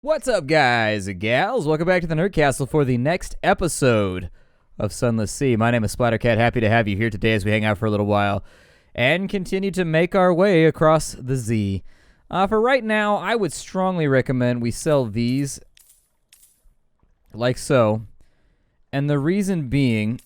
What's up, guys and gals? Welcome back to the Nerd Castle for the next episode of Sunless Sea. My name is Splattercat. Happy to have you here today as we hang out for a little while and continue to make our way across the Z. For right now, I would strongly recommend we sell these like so. And the reason being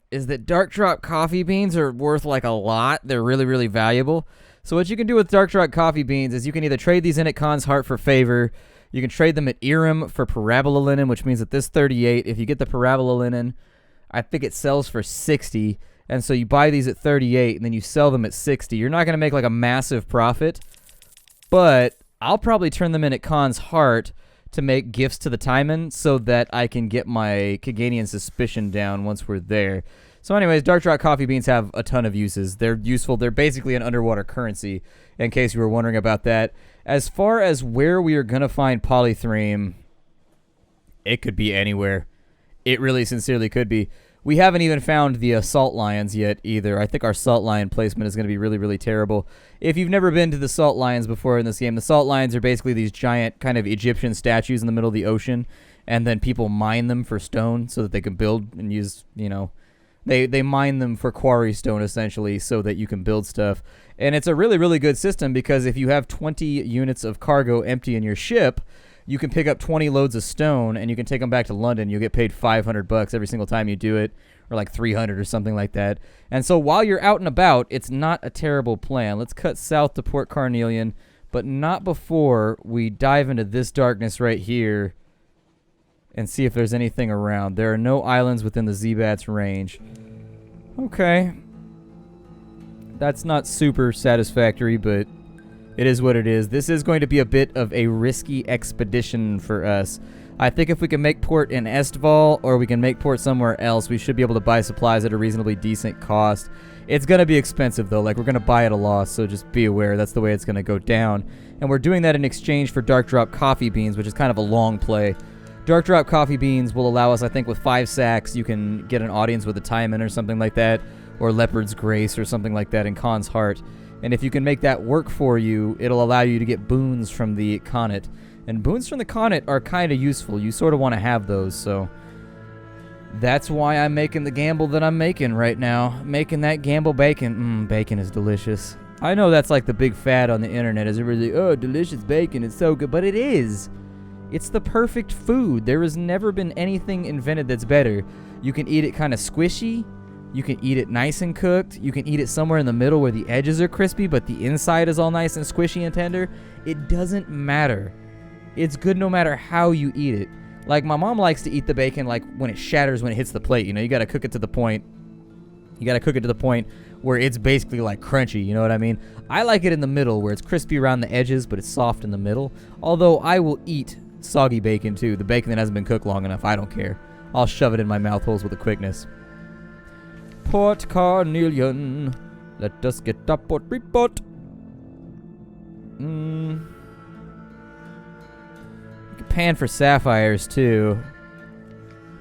is that dark drop coffee beans are worth like a lot. They're really, really valuable. So what you can do with dark drop coffee beans is you can either trade these in at Khan's Heart for favor. You can trade them at Irem for parabola linen, which means that this 38, if you get the parabola linen, I think it sells for 60. And so you buy these at 38 and then you sell them at 60. You're not going to make like a massive profit, but I'll probably turn them in at Khan's Heart to make gifts to the Timon so that I can get my Cavendish suspicion down once we're there. So anyways, dark drop coffee beans have a ton of uses. They're useful. They're basically an underwater currency, in case you were wondering about that. As far as where we are going to find Polythreme, it could be anywhere. It really sincerely could be. We haven't even found the salt lions yet either. I think our salt lion placement is going to be really, really terrible. If you've never been to the salt lions before in this game, the salt lions are basically these giant kind of Egyptian statues in the middle of the ocean, and then people mine them for stone so that they can build and use, you know... They mine them for quarry stone, essentially, so that you can build stuff. And it's a really, really good system because if you have 20 units of cargo empty in your ship, you can pick up 20 loads of stone, and you can take them back to London. You'll get paid $500 every single time you do it, or like 300 or something like that. And so while you're out and about, it's not a terrible plan. Let's cut south to Port Carnelian, but not before we dive into this darkness right here and see if there's anything around. There are no islands within the Z-Bat's range. Okay. That's not super satisfactory, but it is what it is. This is going to be a bit of a risky expedition for us. I think if we can make port in Estval, or we can make port somewhere else, we should be able to buy supplies at a reasonably decent cost. It's going to be expensive, though. Like, we're going to buy at a loss, so just be aware. That's the way it's going to go down. And we're doing that in exchange for dark drop coffee beans, which is kind of a long play. Dark drop coffee beans will allow us, I think, with 5 sacks, you can get an audience with a Timon or something like that, or Leopard's Grace or something like that in Khan's Heart. And if you can make that work for you, it'll allow you to get boons from the Khanate. And boons from the Khanate are kind of useful. You sort of want to have those, so that's why I'm making the gamble that I'm making right now. Making that gamble bacon. Bacon is delicious. I know that's like the big fad on the internet. Is it really, oh, delicious bacon, it's so good. But it is. It's the perfect food. There has never been anything invented that's better. You can eat it kind of squishy. You can eat it nice and cooked. You can eat it somewhere in the middle where the edges are crispy, but the inside is all nice and squishy and tender. It doesn't matter. It's good no matter how you eat it. Like, my mom likes to eat the bacon like when it shatters when it hits the plate. You know, you got to cook it to the point. You got to cook it to the point where it's basically like crunchy, you know what I mean? I like it in the middle where it's crispy around the edges, but it's soft in the middle. Although I will eat soggy bacon too. The bacon that hasn't been cooked long enough, I don't care. I'll shove it in my mouth holes with a quickness. Port Carnelian, let us get up port report. We can pan for sapphires too.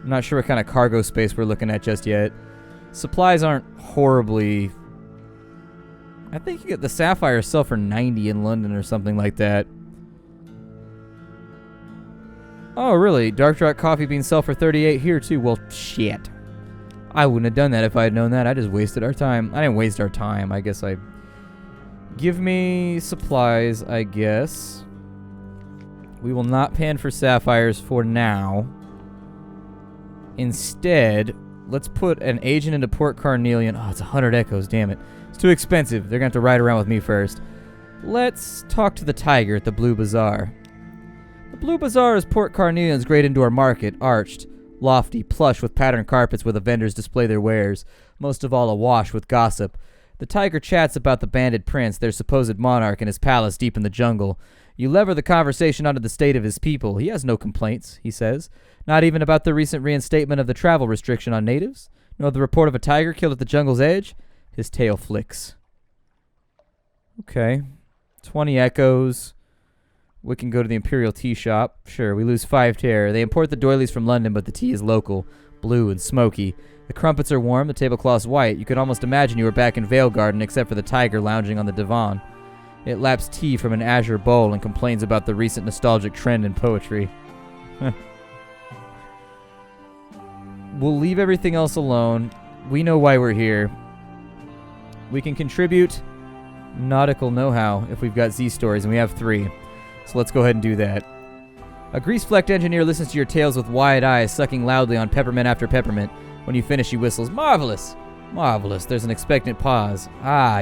I'm not sure what kind of cargo space we're looking at just yet. Supplies aren't horribly... I think you get the sapphires sell for 90 in London or something like that. Oh, really? Dark drop coffee beans sell for 38 here, too. Well, shit. I wouldn't have done that if I had known that. I just wasted our time. I didn't waste our time. I guess I... Give me supplies, I guess. We will not pan for sapphires for now. Instead, let's put an agent into Port Carnelian. Oh, it's 100 echoes, damn it. It's too expensive. They're going to have to ride around with me first. Let's talk to the tiger at the Blue Bazaar. The Blue Bazaar is Port Carnelian's great indoor market, arched, lofty, plush with patterned carpets where the vendors display their wares, most of all awash with gossip. The tiger chats about the banded prince, their supposed monarch, and his palace deep in the jungle. You lever the conversation onto the state of his people. He has no complaints, he says. Not even about the recent reinstatement of the travel restriction on natives, nor the report of a tiger killed at the jungle's edge. His tail flicks. Okay. 20 echoes. We can go to the Imperial Tea Shop. Sure, we lose 5 terror. They import the doilies from London, but the tea is local, blue and smoky. The crumpets are warm, the tablecloth's white. You could almost imagine you were back in Vale Garden, except for the tiger lounging on the divan. It laps tea from an azure bowl and complains about the recent nostalgic trend in poetry. We'll leave everything else alone. We know why we're here. We can contribute nautical know-how if we've got Z stories, and we have 3. So let's go ahead and do that. A grease-flecked engineer listens to your tales with wide eyes, sucking loudly on peppermint after peppermint. When you finish, he whistles, "Marvelous! Marvelous." There's an expectant pause.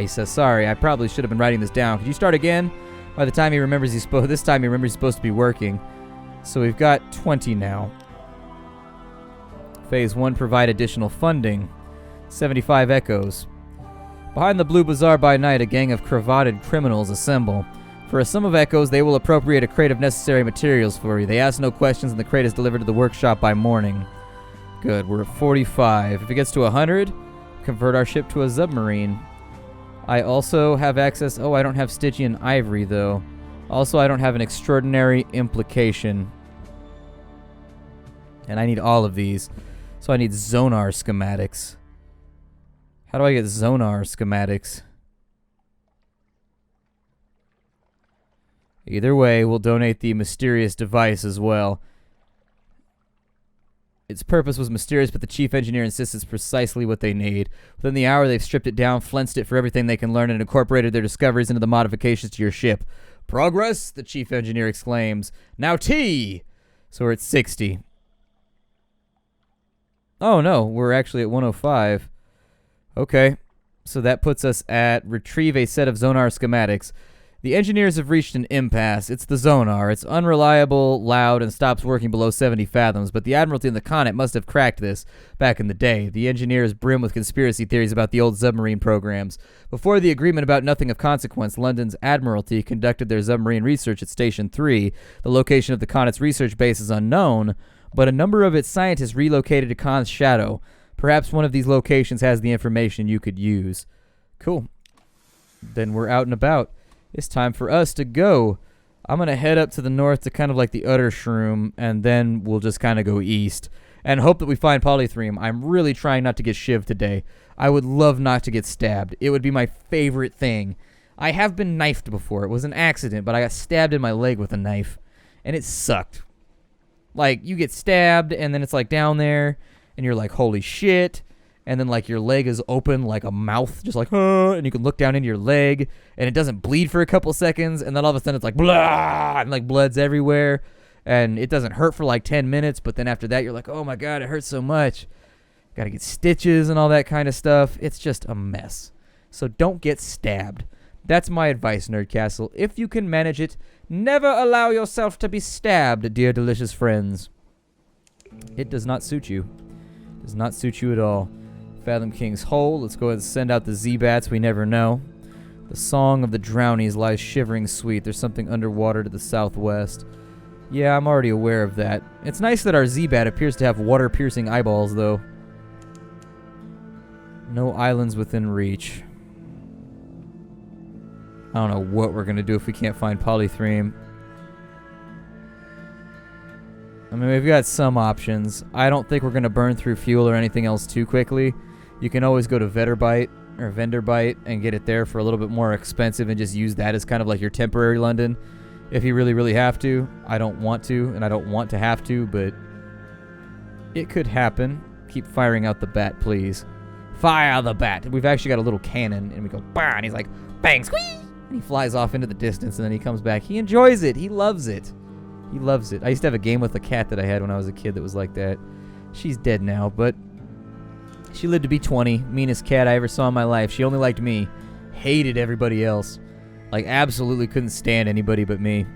He says, "Sorry, I probably should have been writing this down. Could you start again?" By the time he remembers this time he remembers he's supposed to be working. So we've got 20 now. Phase 1, provide additional funding. 75 echoes. Behind the Blue Bazaar by night, a gang of cravatted criminals assemble. For a sum of echoes, they will appropriate a crate of necessary materials for you. They ask no questions, and the crate is delivered to the workshop by morning. Good, we're at 45. If it gets to 100, convert our ship to a submarine. I also have access... I don't have Stygian Ivory, though. Also, I don't have an extraordinary implication. And I need all of these. So I need Zonar schematics. How do I get Zonar schematics? Either way, we'll donate the mysterious device as well. Its purpose was mysterious, but the chief engineer insists it's precisely what they need. Within the hour, they've stripped it down, flensed it for everything they can learn, and incorporated their discoveries into the modifications to your ship. "Progress!" the chief engineer exclaims. "Now tea!" So we're at 60. Oh no, we're actually at 105. Okay, so that puts us at retrieve a set of Zonar schematics. The engineers have reached an impasse. It's the Zonar. It's unreliable, loud, and stops working below 70 fathoms, but the Admiralty and the Connaught must have cracked this back in the day. The engineers brim with conspiracy theories about the old submarine programs. Before the agreement about nothing of consequence, London's Admiralty conducted their submarine research at Station 3. The location of the Connaught's research base is unknown, but a number of its scientists relocated to Khan's shadow. Perhaps one of these locations has the information you could use. Cool. Then we're out and about. It's time for us to go. I'm going to head up to the north to kind of like the Untershroom, and then we'll just kind of go east and hope that we find Polythreme. I'm really trying not to get shivved today. I would love not to get stabbed. It would be my favorite thing. I have been knifed before. It was an accident, but I got stabbed in my leg with a knife, and it sucked. Like, you get stabbed, and then it's like down there, and you're like, holy shit. And then, like, your leg is open like a mouth, just like, and you can look down into your leg, and it doesn't bleed for a couple seconds, and then all of a sudden it's like, blah, and, like, blood's everywhere, and it doesn't hurt for, like, 10 minutes, but then after that, you're like, oh, my God, it hurts so much. Gotta get stitches and all that kind of stuff. It's just a mess. So don't get stabbed. That's my advice, Nerdcastle. If you can manage it, never allow yourself to be stabbed, dear delicious friends. It does not suit you. It does not suit you at all. Fathom King's Hole. Let's go ahead and send out the Z-Bats. We never know. The song of the drownies lies shivering sweet. There's something underwater to the southwest. Yeah, I'm already aware of that. It's nice that our Z-Bat appears to have water-piercing eyeballs, though. No islands within reach. I don't know what we're going to do if we can't find Polythreme. I mean, we've got some options. I don't think we're going to burn through fuel or anything else too quickly. You can always go to Vendor and get it there for a little bit more expensive and just use that as kind of like your temporary London if you really, really have to. I don't want to, and I don't want to have to, but it could happen. Keep firing out the bat, please. Fire the bat. We've actually got a little cannon, and we go, bah, and he's like, bang, squeeze, and he flies off into the distance, and then he comes back. He enjoys it. He loves it. He loves it. I used to have a game with a cat that I had when I was a kid that was like that. She's dead now, but she lived to be 20. Meanest cat I ever saw in my life. She only liked me. Hated everybody else. Like, absolutely couldn't stand anybody but me.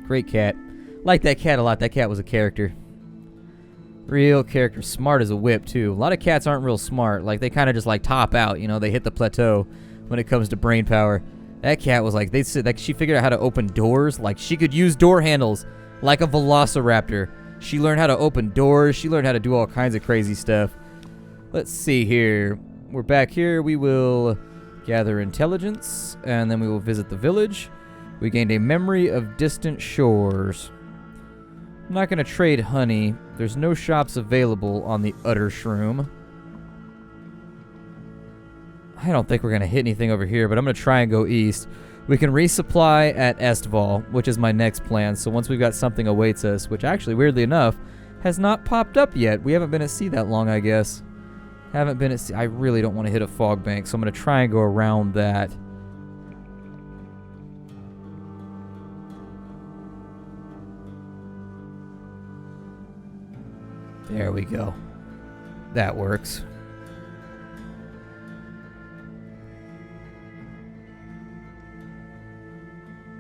Great cat. Liked that cat a lot. That cat was a character. Real character. Smart as a whip, too. A lot of cats aren't real smart. Like, they kind of just, like, top out. You know, they hit the plateau when it comes to brain power. That cat was like, they said, like, she figured out how to open doors. Like, she could use door handles like a velociraptor. She learned how to open doors. She learned how to do all kinds of crazy stuff. Let's see here. We're back here. We will gather intelligence, and then we will visit the village. We gained a memory of distant shores. I'm not going to trade honey. There's no shops available on the Untershroom. I don't think we're going to hit anything over here, but I'm going to try and go east. We can resupply at Estval, which is my next plan. So once we've got something awaits us, which actually, weirdly enough, has not popped up yet. We haven't been at sea that long, I guess. Haven't been at sea. I really don't want to hit a fog bank, so I'm going to try and go around that. There we go. That works.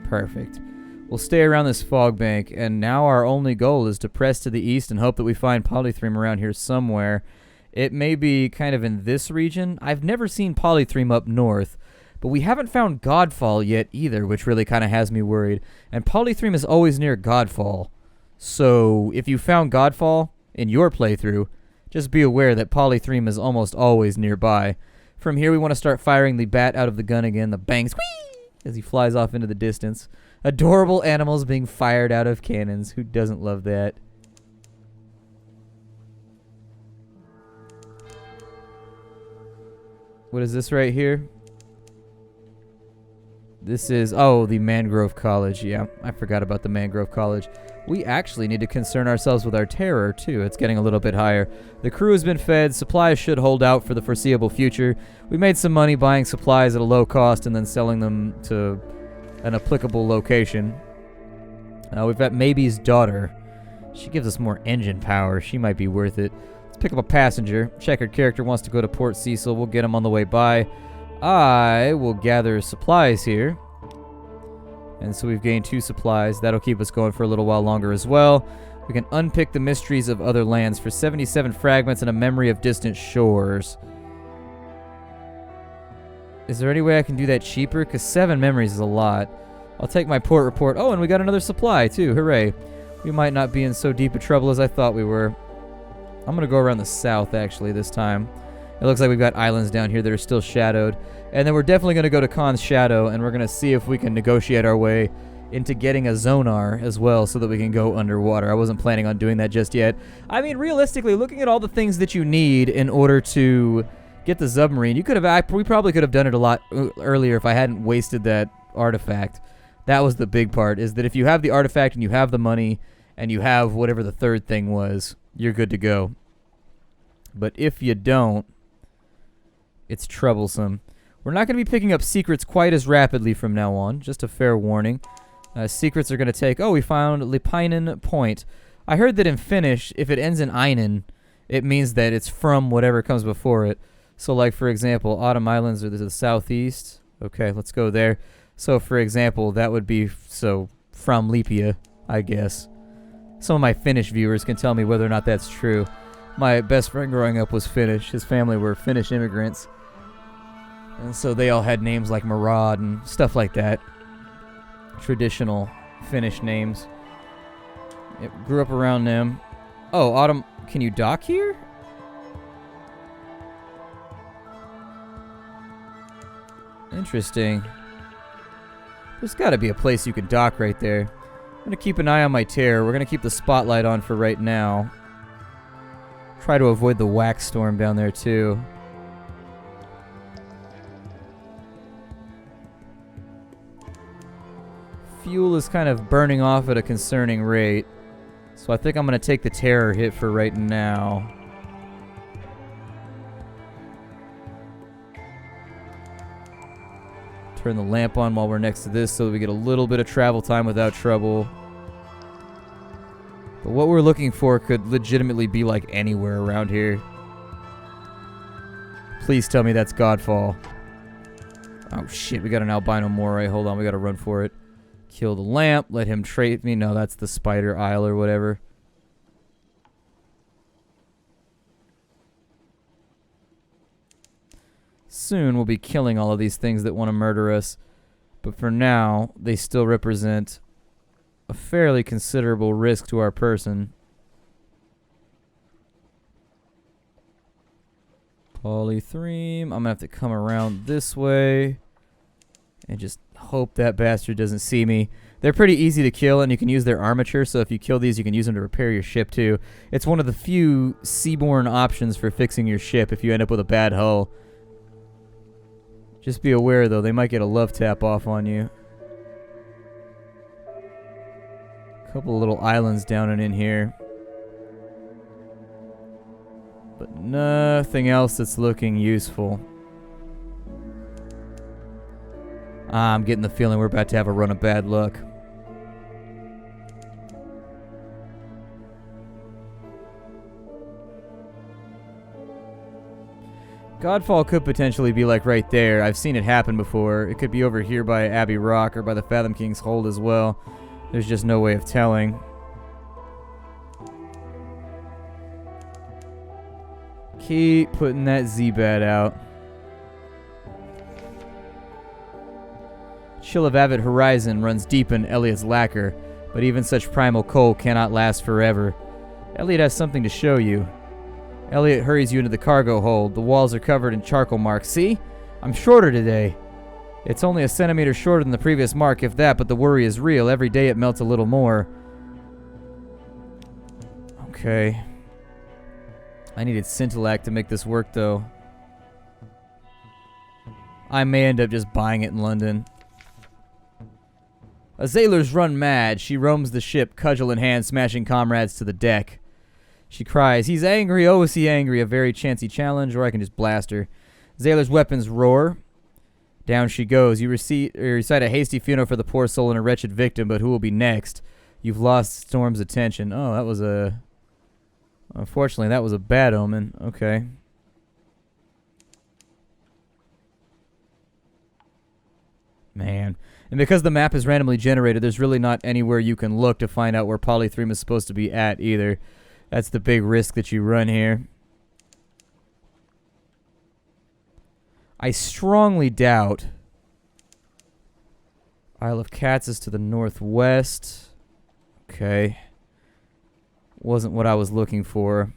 Perfect. We'll stay around this fog bank, and now our only goal is to press to the east and hope that we find Polythreme around here somewhere. It may be kind of in this region. I've never seen Polythreme up north, but we haven't found Godfall yet either, which really kind of has me worried. And Polythreme is always near Godfall. So if you found Godfall in your playthrough, just be aware that Polythreme is almost always nearby. From here, we want to start firing the bat out of the gun again. The bangs, whee, as he flies off into the distance. Adorable animals being fired out of cannons. Who doesn't love that? What is this right here? This is, oh, the Mangrove College. Yeah, I forgot about the Mangrove College. We actually need to concern ourselves with our terror, too. It's getting a little bit higher. The crew has been fed. Supplies should hold out for the foreseeable future. We made some money buying supplies at a low cost and then selling them to an applicable location. We've got Maybe's daughter. She gives us more engine power. She might be worth it. Let's pick up a passenger. Checkered character wants to go to Port Cecil. We'll get him on the way by. I will gather supplies here. And so we've gained 2 supplies. That'll keep us going for a little while longer as well. We can unpick the mysteries of other lands for 77 fragments and a memory of distant shores. Is there any way I can do that cheaper? Because 7 memories is a lot. I'll take my port report. Oh, and we got another supply too. Hooray. We might not be in so deep of trouble as I thought we were. I'm going to go around the south actually this time. It looks like we've got islands down here that are still shadowed. And then we're definitely going to go to Khan's Shadow, and we're going to see if we can negotiate our way into getting a Zonar as well so that we can go underwater. I wasn't planning on doing that just yet. I mean, realistically, looking at all the things that you need in order to get the submarine, we probably could have done it a lot earlier if I hadn't wasted that artifact. That was the big part, is that if you have the artifact and you have the money and you have whatever the third thing was, you're good to go. But if you don't, it's troublesome. We're not going to be picking up secrets quite as rapidly from now on. Just a fair warning. Secrets are going to take... Oh, we found Lipinen Point. I heard that in Finnish, if it ends in Einen, it means that it's from whatever comes before it. So, like, for example, Autumn Islands are to the southeast. Okay, let's go there. So, for example, that would be... So, from Lipia, I guess. Some of my Finnish viewers can tell me whether or not that's true. My best friend growing up was Finnish. His family were Finnish immigrants. And so they all had names like Murad and stuff like that. Traditional Finnish names. Yep, grew up around them. Oh, Autumn, can you dock here? Interesting. There's got to be a place you can dock right there. I'm going to keep an eye on my terror. We're going to keep the spotlight on for right now. Try to avoid the wax storm down there too. Fuel is kind of burning off at a concerning rate. So I think I'm going to take the terror hit for right now. Turn the lamp on while we're next to this so that we get a little bit of travel time without trouble. But what we're looking for could legitimately be like anywhere around here. Please tell me that's Godfall. Oh shit, we got an albino moray. Hold on, we gotta run for it. Kill the lamp, let him trade me. No, that's the spider isle or whatever. Soon we'll be killing all of these things that want to murder us. But for now, they still represent a fairly considerable risk to our person. Polythreme. I'm going to have to come around this way and just hope that bastard doesn't see me. They're pretty easy to kill, and you can use their armature, so if you kill these, you can use them to repair your ship, too. It's one of the few seaborne options for fixing your ship if you end up with a bad hull. Just be aware, though, they might get a love tap off on you. Couple little islands down and in here. But nothing else that's looking useful. I'm getting the feeling we're about to have a run of bad luck. Godfall could potentially be like right there. I've seen it happen before. It could be over here by Abbey Rock or by the Fathom King's Hold as well. There's just no way of telling. Keep putting that Z-Bat out. Chill of Avid Horizon runs deep in Elliot's lacquer, but even such primal coal cannot last forever. Elliot has something to show you. Elliot hurries you into the cargo hold. The walls are covered in charcoal marks. See? I'm shorter today. It's only a centimeter shorter than the previous mark, if that, but the worry is real. Every day it melts a little more. Okay. I needed Scintillac to make this work, though. I may end up just buying it in London. A sailor's run mad. She roams the ship, cudgel in hand, smashing comrades to the deck. She cries, "He's angry, oh is he angry," a very chancy challenge, or I can just blast her. Zayler's weapons roar. Down she goes. You recite a hasty funeral for the poor soul and a wretched victim, but who will be next? You've lost Storm's attention. Oh, that was a... Unfortunately, that was a bad omen. Okay. Man. And because the map is randomly generated, there's really not anywhere you can look to find out where Polythreme is supposed to be at either. That's the big risk that you run here. I strongly doubt Isle of Cats is to the northwest. Okay. Wasn't what I was looking for.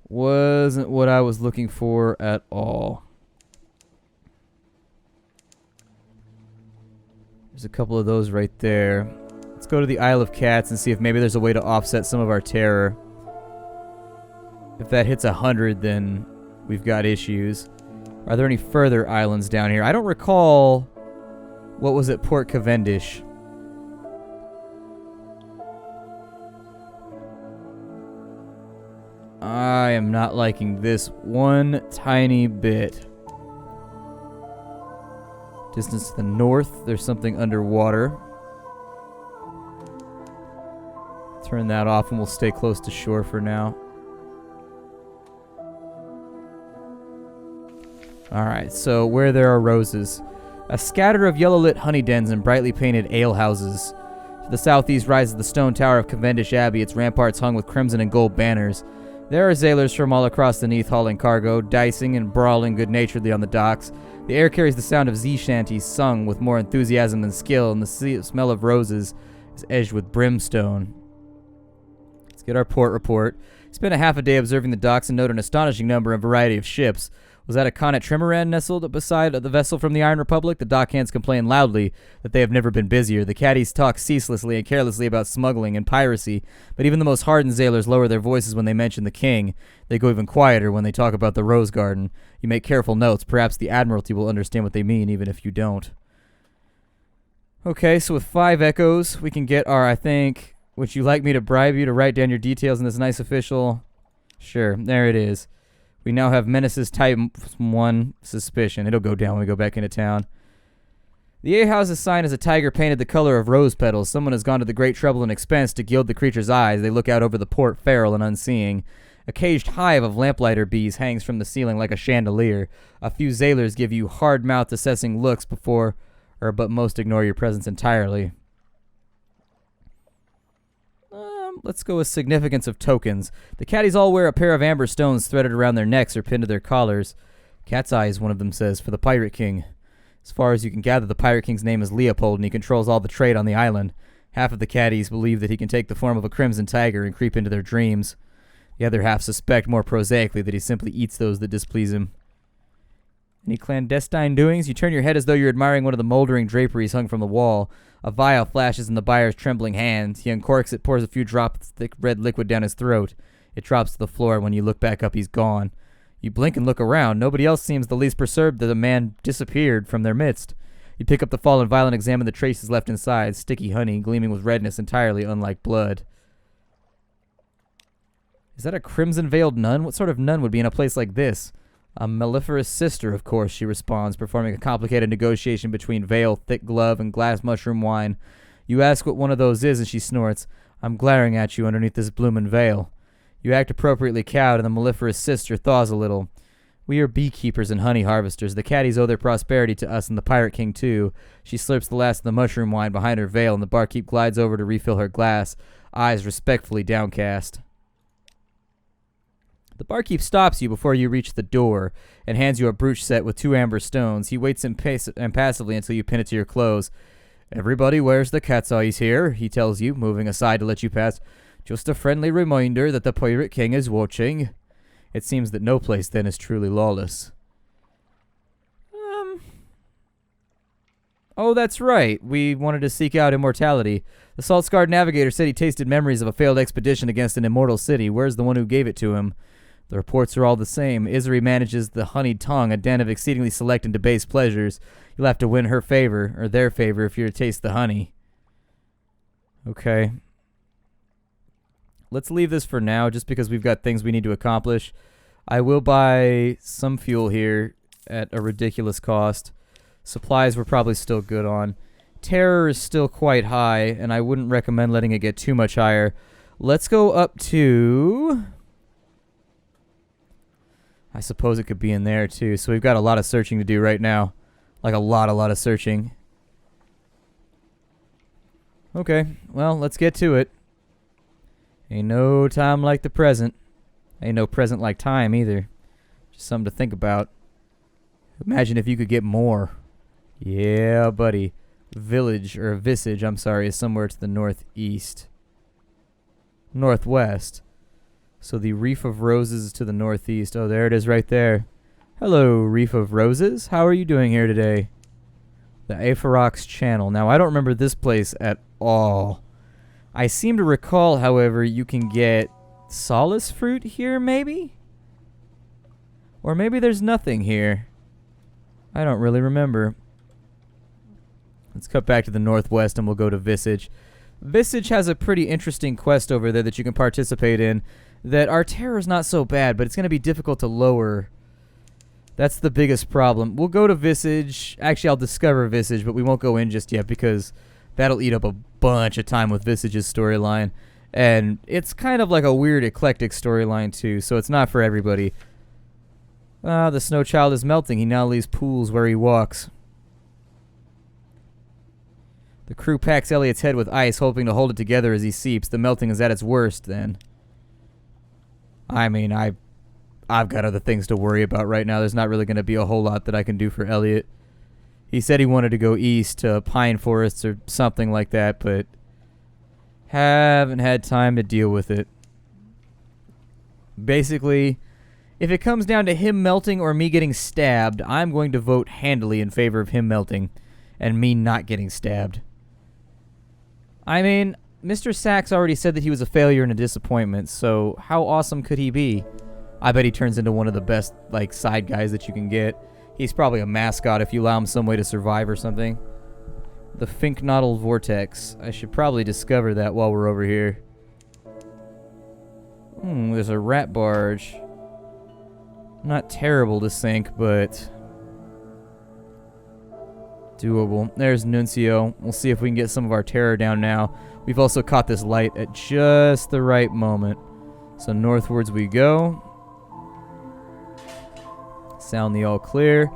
Wasn't what I was looking for at all. There's a couple of those right there. Let's go to the Isle of Cats and see if maybe there's a way to offset some of our terror. If that hits 100, then we've got issues. Are there any further islands down here? I don't recall... What was it? Port Cavendish. I am not liking this one tiny bit. Distance to the north, there's something underwater. Turn that off and we'll stay close to shore for now. Alright, so where there are roses. A scatter of yellow-lit honey dens and brightly painted alehouses. To the southeast rises the stone tower of Cavendish Abbey, its ramparts hung with crimson and gold banners. There are sailors from all across the Neath hauling cargo, dicing and brawling good-naturedly on the docks. The air carries the sound of sea-shanties sung with more enthusiasm than skill, and the smell of roses is edged with brimstone. Let's get our port report. Spent a half a day observing the docks and note an astonishing number and variety of ships. Was that a Connaught trimaran nestled beside the vessel from the Iron Republic? The dockhands complain loudly that they have never been busier. The caddies talk ceaselessly and carelessly about smuggling and piracy, but even the most hardened sailors lower their voices when they mention the king. They go even quieter when they talk about the Rose Garden. You make careful notes. Perhaps the Admiralty will understand what they mean, even if you don't. Okay, so with 5 echoes, we can get our, I think, would you like me to bribe you to write down your details in this nice official? Sure, there it is. We now have Menaces Type 1 Suspicion. It'll go down when we go back into town. The A-House's sign is a tiger painted the color of rose petals. Someone has gone to the great trouble and expense to gild the creature's eyes. They look out over the port, feral and unseeing. A caged hive of lamplighter bees hangs from the ceiling like a chandelier. A few sailors give you hard-mouthed assessing looks but most ignore your presence entirely. Let's go with significance of tokens. The caddies all wear a pair of amber stones threaded around their necks or pinned to their collars. Cat's eyes, one of them says, for the Pirate King. As far as you can gather, the Pirate King's name is Leopold, and he controls all the trade on the island. Half of the caddies believe that he can take the form of a crimson tiger and creep into their dreams. The other half suspect more prosaically that he simply eats those that displease him. Any clandestine doings? You turn your head as though you're admiring one of the moldering draperies hung from the wall. A vial flashes in the buyer's trembling hand. He uncorks it, pours a few drops of thick red liquid down his throat. It drops to the floor, and when you look back up, he's gone. You blink and look around. Nobody else seems the least perturbed that the man disappeared from their midst. You pick up the fallen vial and examine the traces left inside. Sticky honey, gleaming with redness, entirely unlike blood. Is that a crimson-veiled nun? What sort of nun would be in a place like this? A mellifluous sister, of course, she responds, performing a complicated negotiation between veil, thick glove, and glass mushroom wine. You ask what one of those is, and she snorts. I'm glaring at you underneath this bloomin' veil. You act appropriately cowed, and the mellifluous sister thaws a little. We are beekeepers and honey harvesters. The caddies owe their prosperity to us and the Pirate King, too. She slurps the last of the mushroom wine behind her veil, and the barkeep glides over to refill her glass, eyes respectfully downcast. The barkeep stops you before you reach the door and hands you a brooch set with 2 amber stones. He waits impassively until you pin it to your clothes. Everybody wears the cat's eyes here, he tells you, moving aside to let you pass. Just a friendly reminder that the Pirate King is watching. It seems that no place then is truly lawless. Oh, that's right. We wanted to seek out immortality. The Salt-Scarred Navigator said he tasted memories of a failed expedition against an immortal city. Where's the one who gave it to him? The reports are all the same. Isri manages the honeyed tongue, a den of exceedingly select and debased pleasures. You'll have to win her favor, or their favor, if you're to taste the honey. Okay. Let's leave this for now, just because we've got things we need to accomplish. I will buy some fuel here at a ridiculous cost. Supplies we're probably still good on. Terror is still quite high, and I wouldn't recommend letting it get too much higher. Let's go up to... I suppose it could be in there, too. So we've got a lot of searching to do right now. Like a lot of searching. Okay, well, let's get to it. Ain't no time like the present. Ain't no present like time, either. Just something to think about. Imagine if you could get more. Yeah, buddy. Visage, I'm sorry, is somewhere to the northeast. Northwest. So the Reef of Roses is to the northeast. Oh, there it is right there. Hello, Reef of Roses. How are you doing here today? The Apharox Channel. Now, I don't remember this place at all. I seem to recall, however, you can get solace fruit here, maybe? Or maybe there's nothing here. I don't really remember. Let's cut back to the northwest and we'll go to Visage. Visage has a pretty interesting quest over there that you can participate in. That our terror is not so bad, but it's going to be difficult to lower. That's the biggest problem. We'll go to Visage. Actually, I'll discover Visage, but we won't go in just yet because that'll eat up a bunch of time with Visage's storyline. And it's kind of like a weird eclectic storyline, too, so it's not for everybody. The snow child is melting. He now leaves pools where he walks. The crew packs Elliot's head with ice, hoping to hold it together as he seeps. The melting is at its worst, then. I mean, I've got other things to worry about right now. There's not really going to be a whole lot that I can do for Elliot. He said he wanted to go east to pine forests or something like that, but haven't had time to deal with it. Basically, if it comes down to him melting or me getting stabbed, I'm going to vote handily in favor of him melting and me not getting stabbed. I mean, Mr. Sachs already said that he was a failure and a disappointment, so how awesome could he be? I bet he turns into one of the best, like, side guys that you can get. He's probably a mascot if you allow him some way to survive or something. The Finknottle Vortex. I should probably discover that while we're over here. There's a rat barge. Not terrible to sink, but doable. There's Nuncio. We'll see if we can get some of our terror down now. We've also caught this light at just the right moment. So northwards we go. Sound the all clear.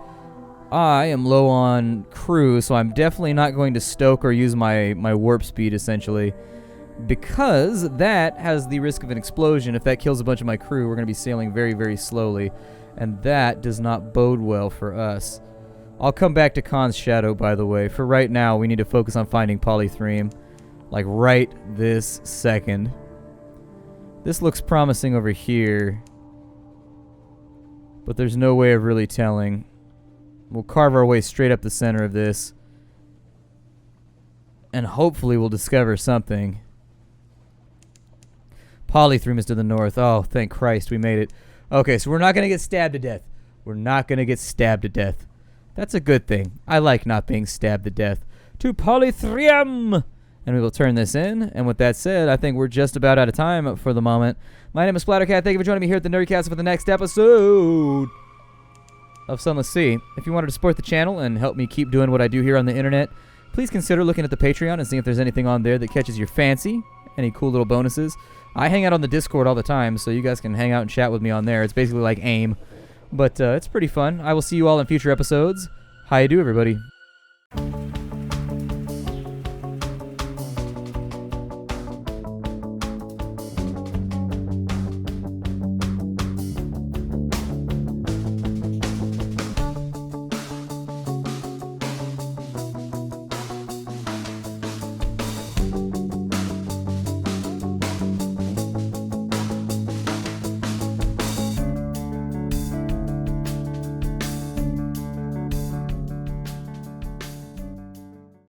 I am low on crew, so I'm definitely not going to stoke or use my warp speed, essentially. Because that has the risk of an explosion. If that kills a bunch of my crew, we're going to be sailing very, very slowly. And that does not bode well for us. I'll come back to Khan's Shadow, by the way. For right now, we need to focus on finding Polythreme. Like, right this second. This looks promising over here. But there's no way of really telling. We'll carve our way straight up the center of this. And hopefully we'll discover something. Polythreme is to the north. Oh, thank Christ, we made it. Okay, so we're not going to get stabbed to death. We're not going to get stabbed to death. That's a good thing. I like not being stabbed to death. To Polythreme! And we will turn this in. And with that said, I think we're just about out of time for the moment. My name is Splattercat. Thank you for joining me here at the Nerdcast for the next episode of Sunless Sea. If you wanted to support the channel and help me keep doing what I do here on the internet, please consider looking at the Patreon and seeing if there's anything on there that catches your fancy. Any cool little bonuses. I hang out on the Discord all the time, so you guys can hang out and chat with me on there. It's basically like AIM. But it's pretty fun. I will see you all in future episodes. How you do, everybody?